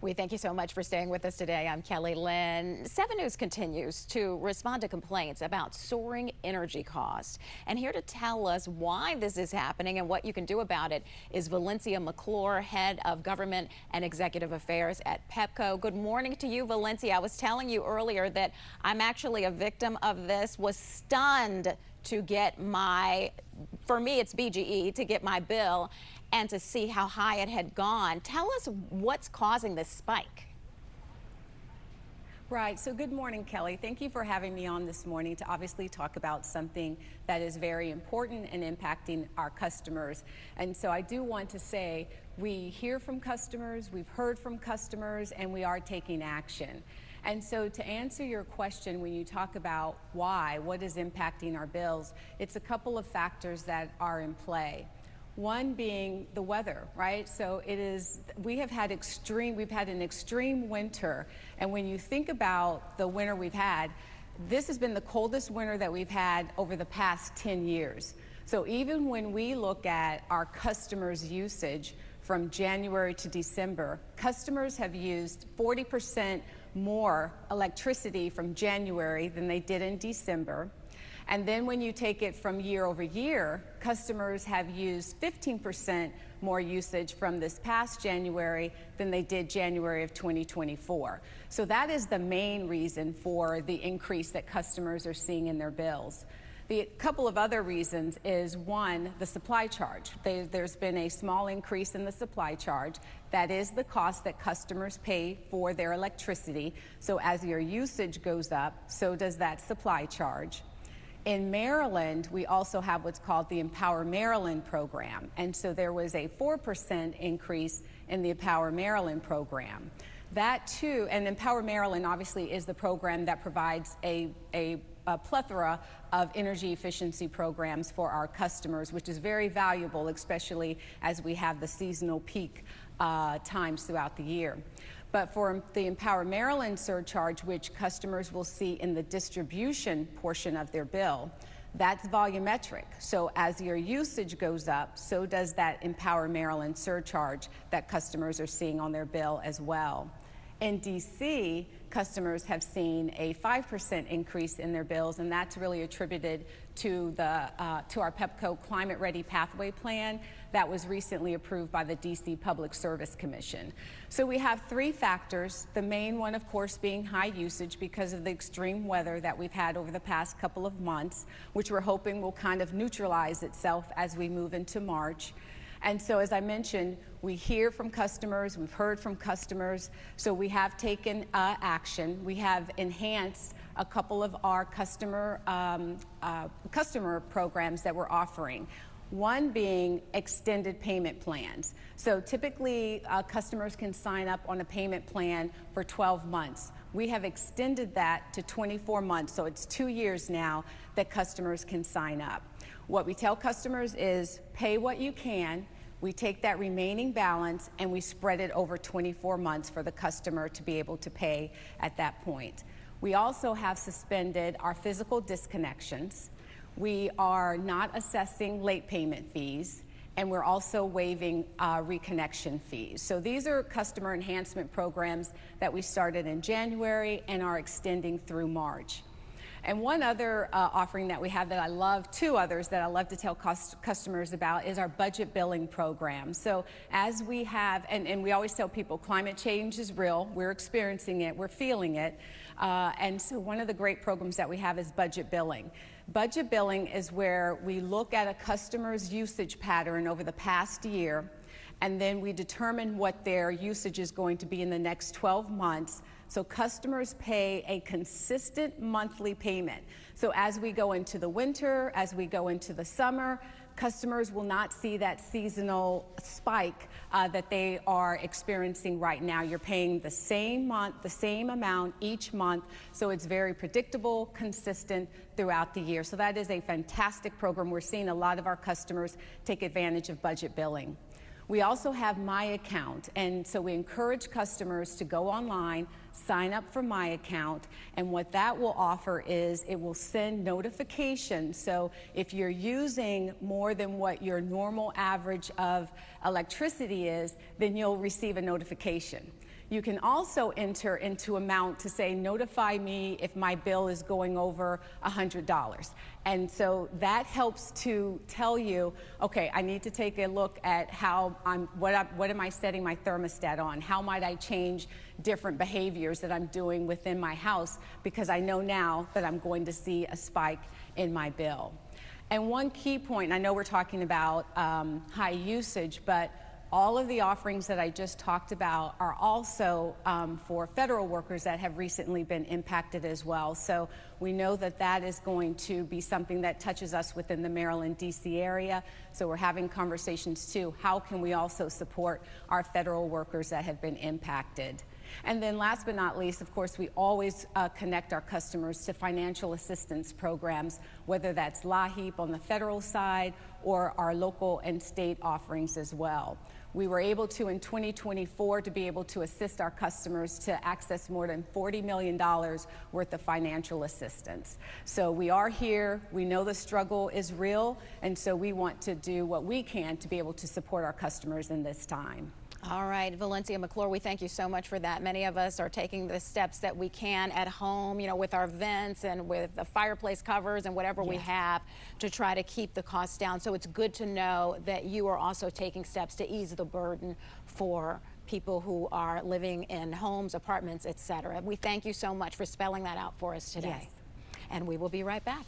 We thank you so much for staying with us today. I'm Kelly Lynn. 7 News continues to respond to complaints about soaring energy costs. And here to tell us why this is happening and what you can do about it is Valencia McClure, Head of Government and Executive Affairs at Pepco. Good morning to you, Valencia. I was telling you earlier that I'm actually a victim of this, was stunned to get for me it's BGE, to get my bill and to see how high it had gone. Tell us what's causing this spike. Right, so good morning, Kelly. Thank you for having me on this morning to obviously talk about something that is very important and impacting our customers. And so I do want to say we hear from customers, we've heard from customers, and we are taking action. And so to answer your question, when you talk about what is impacting our bills, it's a couple of factors that are in play. One being the weather, right? So we've had an extreme winter. And when you think about the winter we've had, this has been the coldest winter that we've had over the past 10 years. So even when we look at our customers' usage from January to December, customers have used 40% more electricity from January than they did in December. And then when you take it from year over year, customers have used 15% more usage from this past January than they did January of 2024. So that is the main reason for the increase that customers are seeing in their bills. The couple of other reasons is, one, the supply charge. There's been a small increase in the supply charge. That is the cost that customers pay for their electricity. So as your usage goes up, so does that supply charge. In Maryland, we also have what's called the Empower Maryland program. And so there was a 4% increase in the Empower Maryland program. That too, and Empower Maryland obviously is the program that provides a plethora of energy efficiency programs for our customers, which is very valuable, especially as we have the seasonal peak times throughout the year. But for the Empower Maryland surcharge, which customers will see in the distribution portion of their bill, that's volumetric. So as your usage goes up, so does that Empower Maryland surcharge that customers are seeing on their bill as well. In DC, customers have seen a 5% increase in their bills, and that's really attributed to our Pepco Climate Ready Pathway Plan that was recently approved by the DC Public Service Commission. So we have three factors, the main one, of course, being high usage because of the extreme weather that we've had over the past couple of months, which we're hoping will kind of neutralize itself as we move into March. And so, as I mentioned, we hear from customers, we've heard from customers, so we have taken action. We have enhanced a couple of our customer programs that we're offering. One being extended payment plans. So typically, customers can sign up on a payment plan for 12 months. We have extended that to 24 months, so it's 2 years now that customers can sign up. What we tell customers is pay what you can. We take that remaining balance and we spread it over 24 months for the customer to be able to pay at that point. We also have suspended our physical disconnections. We are not assessing late payment fees, and we're also waiving reconnection fees. So these are customer enhancement programs that we started in January and are extending through March. And one other offering that we have that I love, two others that I love to tell customers about, is our budget billing program. So as we have, and we always tell people climate change is real, we're experiencing it, we're feeling it. And so one of the great programs that we have is budget billing. Budget billing is where we look at a customer's usage pattern over the past year, and then we determine what their usage is going to be in the next 12 months. So customers pay a consistent monthly payment. So as we go into the winter, as we go into the summer, customers will not see that seasonal spike that they are experiencing right now. You're paying the same month, the same amount each month, so it's very predictable, consistent throughout the year. So that is a fantastic program. We're seeing a lot of our customers take advantage of budget billing. We also have My Account, and so we encourage customers to go online, sign up for My Account, and what that will offer is it will send notifications. So if you're using more than what your normal average of electricity is, then you'll receive a notification. You can also enter into amount to say, notify me if my bill is going over $100. And so that helps to tell you, okay, I need to take a look at how what am I setting my thermostat on? How might I change different behaviors that I'm doing within my house, because I know now that I'm going to see a spike in my bill. And one key point, I know we're talking about high usage, but all of the offerings that I just talked about are also for federal workers that have recently been impacted as well. So we know that that is going to be something that touches us within the Maryland, D.C. area. So we're having conversations too. How can we also support our federal workers that have been impacted? And then last but not least, of course, we always connect our customers to financial assistance programs, whether that's LAHEAP on the federal side or our local and state offerings as well. We were able to, in 2024, to be able to assist our customers to access more than $40 million worth of financial assistance. So we are here, we know the struggle is real, and so we want to do what we can to be able to support our customers in this time. All right, Valencia McClure, we thank you so much for that. Many of us are taking the steps that we can at home, you know, with our vents and with the fireplace covers and whatever we have to try to keep the costs down. So it's good to know that you are also taking steps to ease the burden for people who are living in homes, apartments, etc. We thank you so much for spelling that out for us today. Yes. And we will be right back.